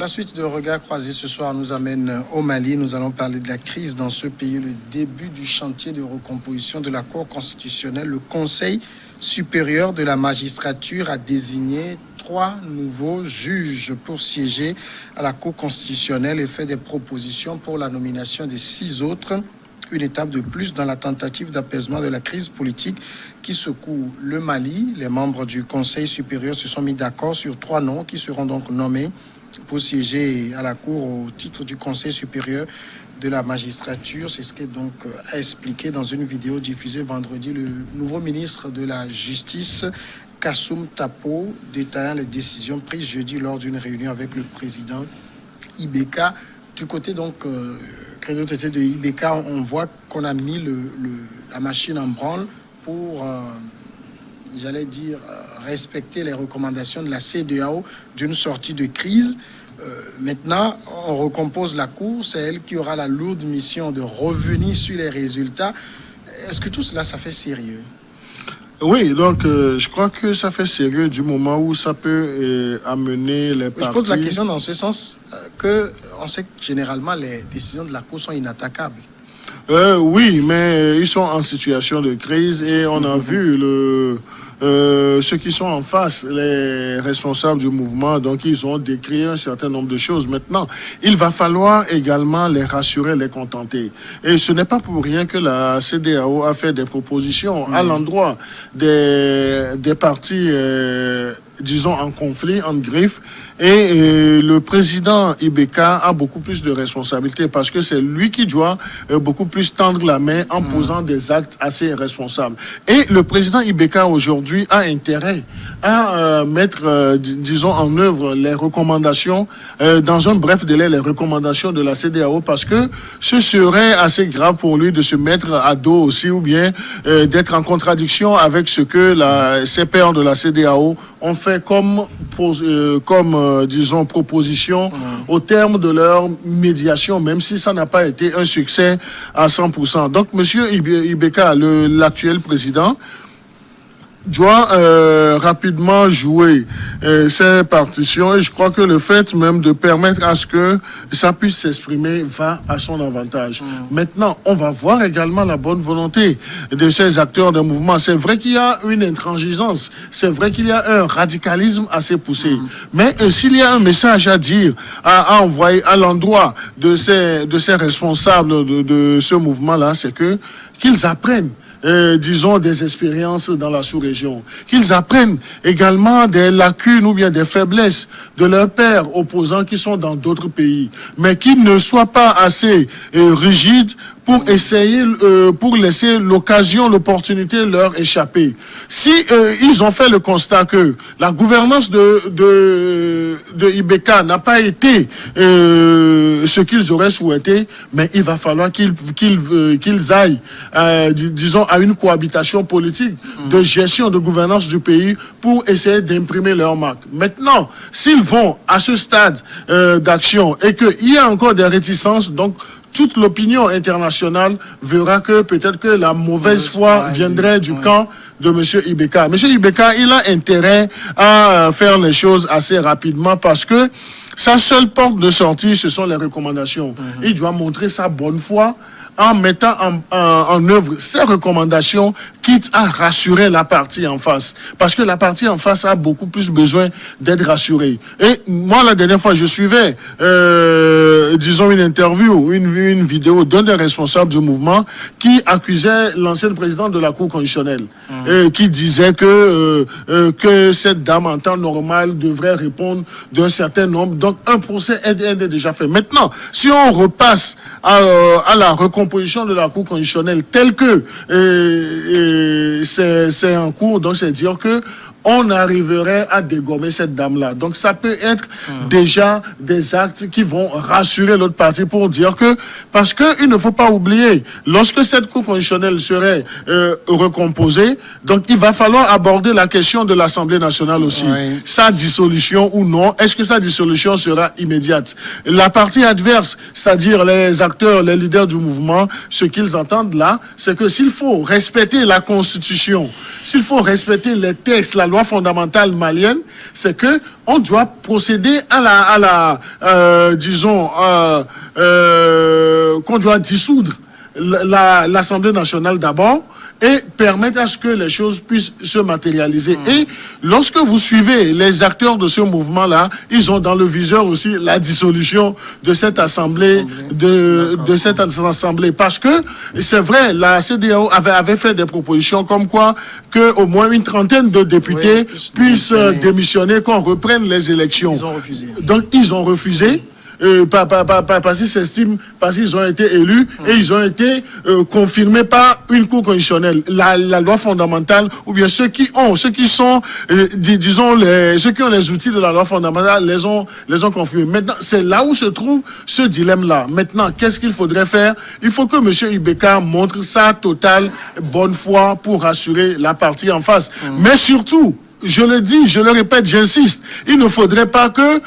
La suite de Regard Croisé ce soir nous amène au Mali. Nous allons parler de la crise dans ce pays, le début du chantier de recomposition de la Cour constitutionnelle. Le Conseil supérieur de la magistrature a désigné 3 nouveaux juges pour siéger à la Cour constitutionnelle et fait des propositions pour la nomination des 6 autres. Une étape de plus dans la tentative d'apaisement de la crise politique qui secoue le Mali. Les membres du Conseil supérieur se sont mis d'accord sur 3 noms qui seront donc nommés pour siéger à la Cour au titre du Conseil supérieur de la magistrature. C'est ce qu'est donc a expliqué dans une vidéo diffusée vendredi le nouveau ministre de la Justice, Kassoum Tapo, détaillant les décisions prises jeudi lors d'une réunion avec le président Ibeka. Du côté donc de Ibeka, on voit qu'on a mis la machine en branle pour respecter les recommandations de la CEDEAO d'une sortie de crise. Maintenant, on recompose la Cour. C'est elle qui aura la lourde mission de revenir sur les résultats. Est-ce que tout cela, ça fait sérieux? Oui, donc je crois que ça fait sérieux du moment où ça peut amener les partis... Je pose la question dans ce sens que on sait que généralement les décisions de la Cour sont inattaquables. Oui, mais ils sont en situation de crise et on a vu ceux qui sont en face, les responsables du mouvement, donc ils ont décrit un certain nombre de choses. Maintenant, il va falloir également les rassurer, les contenter. Et ce n'est pas pour rien que la CEDEAO a fait des propositions à l'endroit des partis, disons, en conflit, en griffe. Et le président Ibeka a beaucoup plus de responsabilités parce que c'est lui qui doit beaucoup plus tendre la main en posant des actes assez responsables. Et le président Ibeka aujourd'hui a intérêt à mettre, disons, en œuvre les recommandations, dans un bref délai, les recommandations de la CEDEAO parce que ce serait assez grave pour lui de se mettre à dos aussi ou bien d'être en contradiction avec ce que ces pairs de la CEDEAO ont fait comme disons, proposition au terme de leur médiation, même si ça n'a pas été un succès à 100%. Donc, M. Ibeka, l'actuel président, doit rapidement jouer ces partitions et je crois que le fait même de permettre à ce que ça puisse s'exprimer va à son avantage. Maintenant, on va voir également la bonne volonté de ces acteurs de mouvement. C'est vrai qu'il y a une intransigeance, c'est vrai qu'il y a un radicalisme assez poussé, mais s'il y a un message à dire, à envoyer à l'endroit de ces responsables de ce mouvement-là, c'est qu'ils apprennent disons, des expériences dans la sous-région. Qu'ils apprennent également des lacunes ou bien des faiblesses de leurs pairs opposants qui sont dans d'autres pays, mais qu'ils ne soient pas assez rigides pour essayer, pour laisser l'opportunité leur échapper. Si ils ont fait le constat que la gouvernance de Ibeka n'a pas été ce qu'ils auraient souhaité, mais il va falloir qu'ils aillent, disons, à une cohabitation politique de gestion, de gouvernance du pays pour essayer d'imprimer leur marque. Maintenant, s'ils vont à ce stade d'action et qu'il y a encore des réticences, donc toute l'opinion internationale verra que peut-être que la mauvaise foi viendrait du camp de M. Ibeka. M. Ibeka, il a intérêt à faire les choses assez rapidement parce que sa seule porte de sortie, ce sont les recommandations. Il doit montrer sa bonne foi en mettant en œuvre ces recommandations, quitte à rassurer la partie en face. Parce que la partie en face a beaucoup plus besoin d'être rassurée. Et moi, la dernière fois, je suivais, disons, une interview, une vidéo d'un des responsables du mouvement qui accusait l'ancienne présidente de la Cour constitutionnelle, qui disait que cette dame, en temps normal, devrait répondre d'un certain nombre. Donc, un procès est déjà fait. Maintenant, si on repasse à la recomposition de la Cour constitutionnelle telle que c'est en cours, donc c'est dire que on arriverait à dégommer cette dame-là. Donc ça peut être déjà des actes qui vont rassurer l'autre partie pour dire que, parce qu'il ne faut pas oublier, lorsque cette Cour constitutionnelle serait recomposée, donc il va falloir aborder la question de l'Assemblée nationale aussi. Oui. Sa dissolution ou non, est-ce que sa dissolution sera immédiate? La partie adverse, c'est-à-dire les acteurs, les leaders du mouvement, ce qu'ils entendent là, c'est que s'il faut respecter la Constitution, s'il faut respecter les textes, la loi loi fondamentale malienne, c'est que on doit procéder qu'on doit dissoudre l'Assemblée nationale d'abord et permettre à ce que les choses puissent se matérialiser. Et lorsque vous suivez les acteurs de ce mouvement-là, ils ont dans le viseur aussi la dissolution de cette assemblée, de cette assemblée. Parce que, c'est vrai, la CEDEAO avait fait des propositions comme quoi qu'au moins une trentaine de députés puissent démissionner, qu'on reprenne les élections. Ils ont refusé. Donc, ils ont refusé. Parce qu'ils s'estiment, parce qu'ils ont été élus et ils ont été confirmés par une cour constitutionnelle. La loi fondamentale, ou bien ceux qui ont les outils de la loi fondamentale les ont confirmés. Maintenant, c'est là où se trouve ce dilemme-là. Maintenant, qu'est-ce qu'il faudrait faire? Il faut que M. Ibeka montre sa totale bonne foi pour rassurer la partie en face. Mais surtout, je le dis, je le répète, j'insiste, il ne faudrait pas que,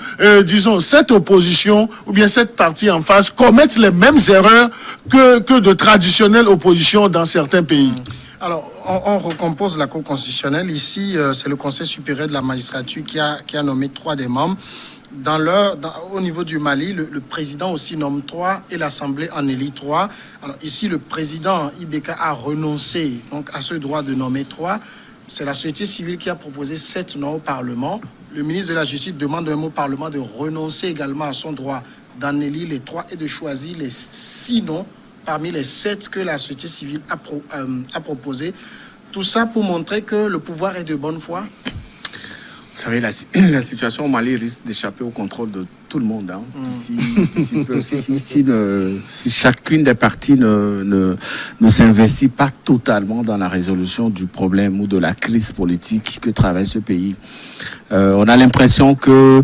cette opposition ou bien cette partie en face commette les mêmes erreurs que de traditionnelles oppositions dans certains pays. Alors, on recompose la Cour constitutionnelle. Ici, c'est le Conseil supérieur de la magistrature qui a nommé 3 des membres. Au niveau du Mali, le président aussi nomme 3 et l'Assemblée en élit 3. Alors ici, le président Ibeka a renoncé donc, à ce droit de nommer 3. C'est la société civile qui a proposé 7 noms au Parlement. Le ministre de la Justice demande même au Parlement de renoncer également à son droit d'en élire les 3 et de choisir les 6 noms parmi les 7 que la société civile a proposé. Tout ça pour montrer que le pouvoir est de bonne foi. Vous savez, la situation au Mali risque d'échapper au contrôle de tout le monde. Hein. Si chacune des parties ne s'investit pas totalement dans la résolution du problème ou de la crise politique que traverse ce pays, on a l'impression que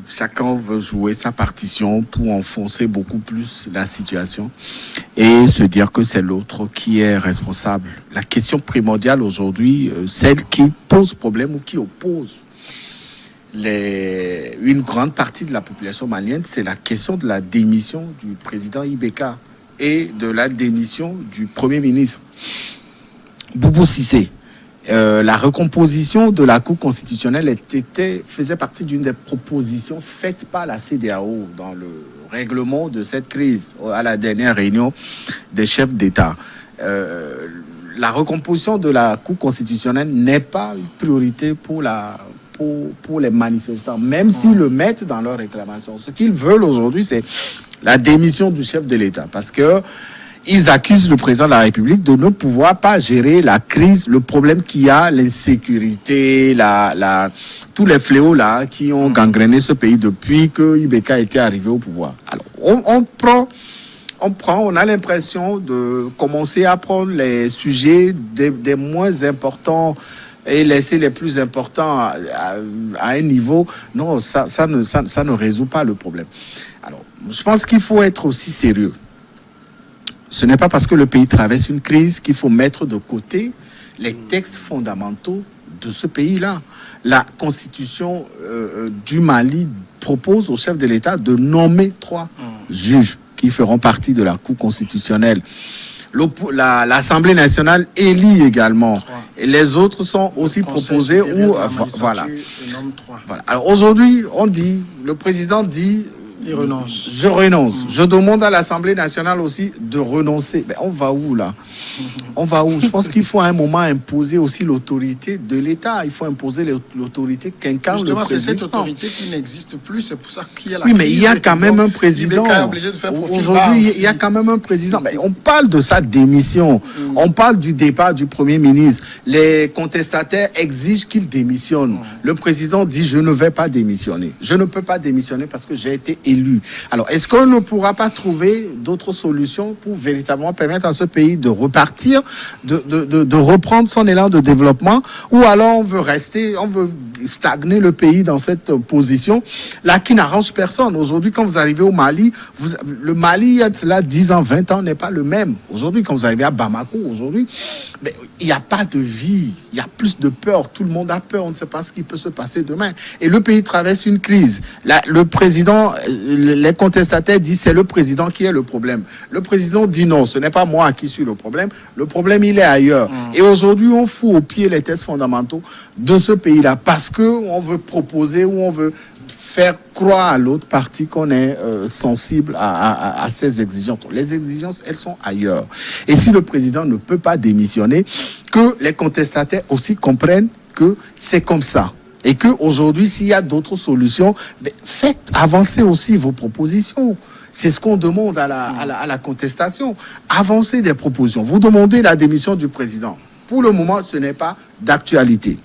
chacun veut jouer sa partition pour enfoncer beaucoup plus la situation et se dire que c'est l'autre qui est responsable. La question primordiale aujourd'hui, celle qui pose problème ou qui oppose une grande partie de la population malienne, c'est la question de la démission du président Ibeka et de la démission du Premier ministre Boubou Cissé. La recomposition de la Cour constitutionnelle faisait partie d'une des propositions faites par la CEDEAO dans le règlement de cette crise à la dernière réunion des chefs d'État. La recomposition de la Cour constitutionnelle n'est pas une priorité pour les manifestants, même s'ils le mettent dans leur réclamation. Ce qu'ils veulent aujourd'hui, c'est la démission du chef de l'État, parce que ils accusent le président de la République de ne pouvoir pas gérer la crise, le problème qu'il y a, l'insécurité, tous les fléaux là qui ont gangréné ce pays depuis que Ibeka était arrivé au pouvoir. Alors, on a l'impression de commencer à prendre les sujets des moins importants et laisser les plus importants à un niveau. Non, ça ne résout pas le problème. Alors, je pense qu'il faut être aussi sérieux. Ce n'est pas parce que le pays traverse une crise qu'il faut mettre de côté les textes fondamentaux de ce pays-là. La constitution du Mali propose au chef de l'État de nommer 3 juges qui feront partie de la Cour constitutionnelle. L'Assemblée nationale élit également. Et les autres sont aussi proposés. Voilà. Alors aujourd'hui, le président dit... Il renonce. Je renonce. Je demande à l'Assemblée nationale aussi de renoncer. Mais on va où là? On va où? Je pense qu'il faut à un moment imposer aussi l'autorité de l'État. Il faut imposer l'autorité qu'incarne le président. Justement, c'est cette autorité qui n'existe plus. C'est pour ça qu'il y a la crise. Oui, mais il y a quand même un président. Aujourd'hui, il y a quand même un président. Mais on parle de sa démission. On parle du départ du Premier ministre. Les contestataires exigent qu'il démissionne. Le président dit, je ne vais pas démissionner. Je ne peux pas démissionner parce que j'ai été élu. Alors, est-ce qu'on ne pourra pas trouver d'autres solutions pour véritablement permettre à ce pays de repartir, de reprendre son élan de développement, ou alors on veut stagner le pays dans cette position là qui n'arrange personne. Aujourd'hui, quand vous arrivez au Mali, le Mali, il y a cela 10 ans, 20 ans, n'est pas le même. Aujourd'hui, quand vous arrivez à Bamako, aujourd'hui, il n'y a pas de vie. il y a plus de peur. Tout le monde a peur. On ne sait pas ce qui peut se passer demain. Et le pays traverse une crise. Là, le président, les contestataires disent c'est le président qui est le problème. Le président dit non, ce n'est pas moi qui suis le problème. Le problème, il est ailleurs. Et aujourd'hui, on fout au pied les tests fondamentaux de ce pays-là parce qu'on veut proposer ou on veut faire croire à l'autre partie qu'on est sensible à ces exigences. Les exigences, elles sont ailleurs. Et si le président ne peut pas démissionner, que les contestataires aussi comprennent que c'est comme ça. Et qu'aujourd'hui, s'il y a d'autres solutions, faites avancer aussi vos propositions. C'est ce qu'on demande à la contestation. Avancez des propositions. Vous demandez la démission du président. Pour le moment, ce n'est pas d'actualité.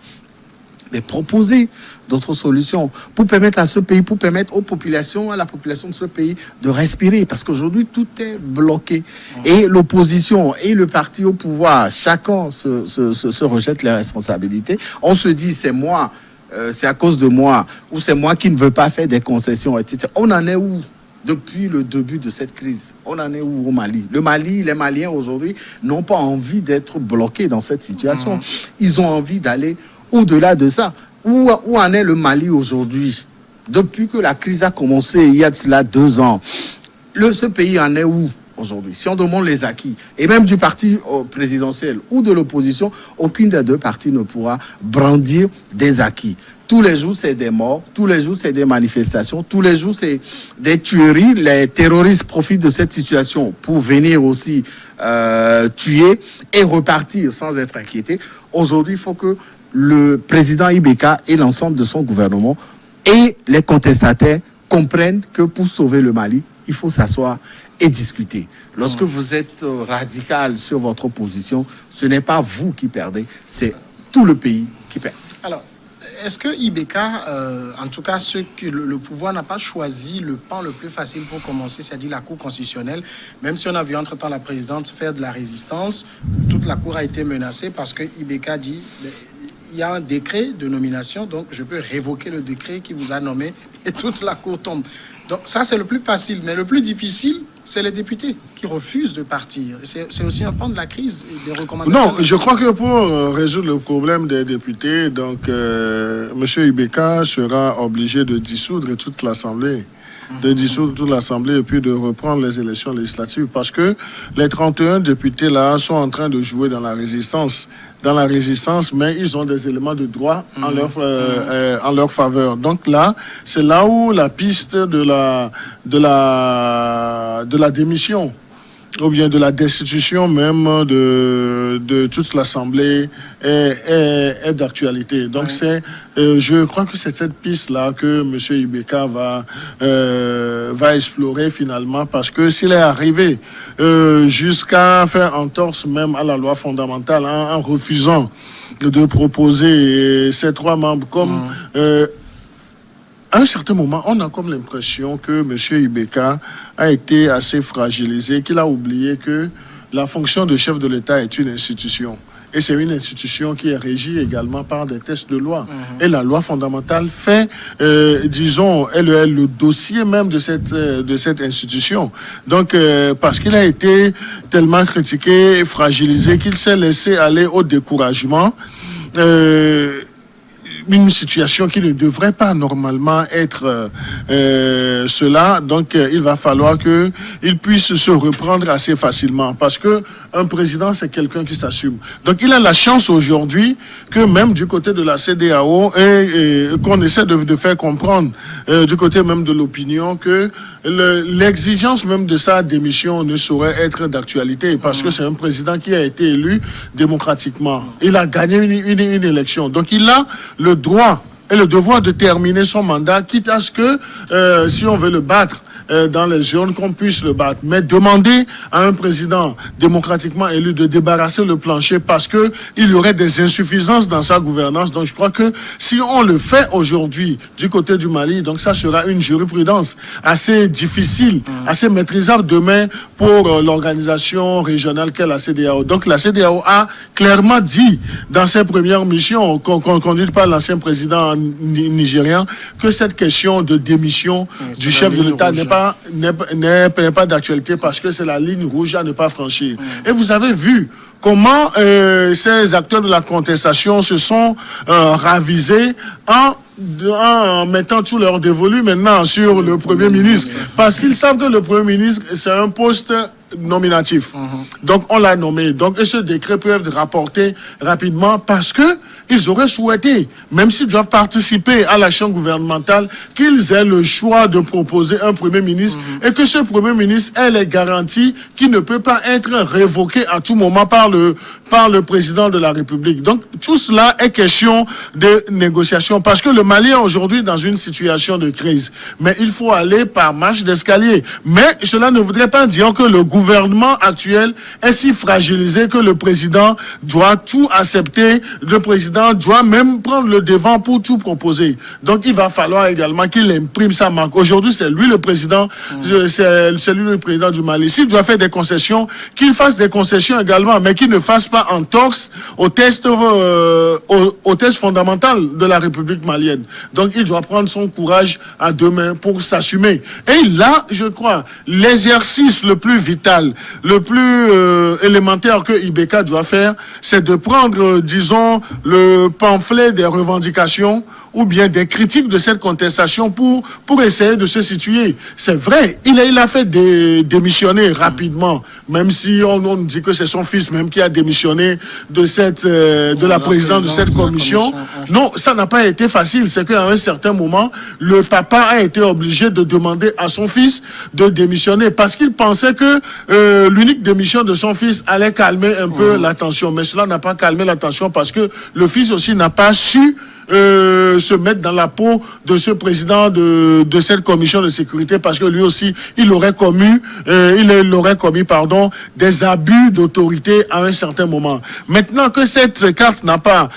Mais proposer d'autres solutions pour permettre à ce pays, pour permettre aux populations, à la population de ce pays de respirer. Parce qu'aujourd'hui, tout est bloqué. Et l'opposition et le parti au pouvoir, chacun se rejette les responsabilités. On se dit, c'est moi, c'est à cause de moi, ou c'est moi qui ne veux pas faire des concessions, etc. On en est où depuis le début de cette crise? On en est où au Mali? Le Mali, les Maliens aujourd'hui n'ont pas envie d'être bloqués dans cette situation. Ils ont envie d'aller au-delà de ça. Où en est le Mali aujourd'hui? Depuis que la crise a commencé, il y a de cela 2 ans, ce pays en est où aujourd'hui? Si on demande les acquis, et même du parti présidentiel ou de l'opposition, aucune des deux parties ne pourra brandir des acquis. Tous les jours, c'est des morts. Tous les jours, c'est des manifestations. Tous les jours, c'est des tueries. Les terroristes profitent de cette situation pour venir aussi tuer et repartir sans être inquiétés. Aujourd'hui, il faut que le président Ibeka et l'ensemble de son gouvernement et les contestataires comprennent que pour sauver le Mali, il faut s'asseoir et discuter. Lorsque vous êtes radical sur votre position, ce n'est pas vous qui perdez, c'est tout le pays qui perd. Alors, est-ce que Ibeka, en tout cas, le pouvoir n'a pas choisi le pan le plus facile pour commencer, c'est-à-dire la Cour constitutionnelle, même si on a vu entre-temps la présidente faire de la résistance, toute la Cour a été menacée parce que Ibeka dit... Il y a un décret de nomination, donc je peux révoquer le décret qui vous a nommé et toute la cour tombe. Donc ça, c'est le plus facile. Mais le plus difficile, c'est les députés qui refusent de partir. C'est aussi un pan de la crise et des recommandations. Non, je crois que pour résoudre le problème des députés, donc M. Ibeka sera obligé de dissoudre toute l'Assemblée. De dissoudre toute l'Assemblée et puis de reprendre les élections législatives parce que les 31 députés là sont en train de jouer dans la résistance, mais ils ont des éléments de droit en leur faveur. Donc là, c'est là où la piste de la démission ou bien de la destitution même de toute l'Assemblée est d'actualité. Donc je crois que c'est cette piste-là que M. Ibeka va explorer finalement, parce que s'il est arrivé jusqu'à faire entorse même à la loi fondamentale en refusant de proposer ces 3 membres comme... à un certain moment, on a comme l'impression que M. Ibeka a été assez fragilisé, qu'il a oublié que la fonction de chef de l'État est une institution. Et c'est une institution qui est régie également par des textes de loi. Et la loi fondamentale fait, disons, elle est le dossier même de cette institution. Donc, parce qu'il a été tellement critiqué et fragilisé qu'il s'est laissé aller au découragement. Une situation qui ne devrait pas normalement être cela. Donc, il va falloir qu'il puisse se reprendre assez facilement. Parce que un président, c'est quelqu'un qui s'assume. Donc, il a la chance aujourd'hui que même du côté de la CEDEAO et qu'on essaie de faire comprendre du côté même de l'opinion que l'exigence même de sa démission ne saurait être d'actualité parce que c'est un président qui a été élu démocratiquement. Il a gagné une élection. Donc, il a le droit et le devoir de terminer son mandat, quitte à ce que, si on veut le battre, dans les urnes, qu'on puisse le battre. Mais demander à un président démocratiquement élu de débarrasser le plancher parce qu'il y aurait des insuffisances dans sa gouvernance. Donc je crois que si on le fait aujourd'hui du côté du Mali, donc ça sera une jurisprudence assez difficile, assez maîtrisable demain pour l'organisation régionale qu'est la CEDEAO. Donc la CEDEAO a clairement dit dans ses premières missions conduites par l'ancien président nigérian que cette question de démission du chef de l'État n'est pas d'actualité parce que c'est la ligne rouge à ne pas franchir. Et vous avez vu comment ces acteurs de la contestation se sont ravisés en mettant tout leur dévolu maintenant sur le Premier ministre. Parce qu'ils savent que le Premier ministre, c'est un poste nominatif. Donc, on l'a nommé. Donc, et ce décret peut être rapporté rapidement parce que ils auraient souhaité, même s'ils doivent participer à l'action gouvernementale, qu'ils aient le choix de proposer un Premier ministre et que ce Premier ministre ait les garanties qu'il ne peut pas être révoqué à tout moment par le président de la République. Donc, tout cela est question de négociation parce que le Mali est aujourd'hui dans une situation de crise. Mais il faut aller par marche d'escalier. Mais cela ne voudrait pas dire que le gouvernement actuel est si fragilisé que le président doit tout accepter. Le président doit même prendre le devant pour tout proposer. Donc, il va falloir également qu'il imprime sa marque. Aujourd'hui, c'est lui le président, c'est lui le président du Mali. S'il doit faire des concessions, qu'il fasse des concessions également, mais qu'il ne fasse pas en torse au test fondamental de la République malienne. Donc, il doit prendre son courage à deux mains pour s'assumer. Et là, je crois, l'exercice le plus vital, le plus élémentaire que Ibeka doit faire, c'est de prendre, disons, le pamphlet des revendications ou bien des critiques de cette contestation pour essayer de se situer. C'est vrai, il a fait démissionner rapidement, même si on dit que c'est son fils même qui a démissionné de la présidence de cette commission. Non, ça n'a pas été facile. C'est qu'à un certain moment, le papa a été obligé de demander à son fils de démissionner parce qu'il pensait que l'unique démission de son fils allait calmer un peu la tension. Mais cela n'a pas calmé la tension parce que le fils aussi n'a pas su se mettre dans la peau de ce président de cette commission de sécurité parce que lui aussi il aurait commis des abus d'autorité à un certain moment. Maintenant que cette carte n'a pas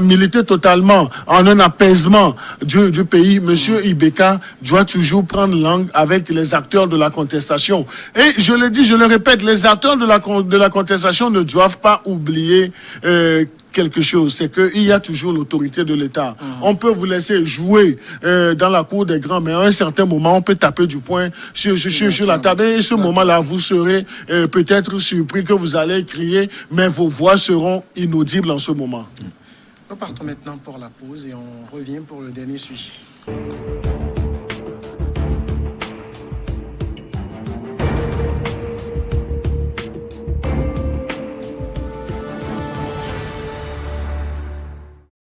milité totalement en un apaisement du pays, monsieur Ibeka doit toujours prendre langue avec les acteurs de la contestation. Et je le dis, je le répète, les acteurs de la contestation ne doivent pas oublier quelque chose, c'est qu'il y a toujours l'autorité de l'État. On peut vous laisser jouer dans la cour des grands, mais à un certain moment, on peut taper du poing sur la table. Et ce moment-là, vous serez peut-être surpris que vous allez crier, mais vos voix seront inaudibles en ce moment. Nous partons maintenant pour la pause et on revient pour le dernier sujet.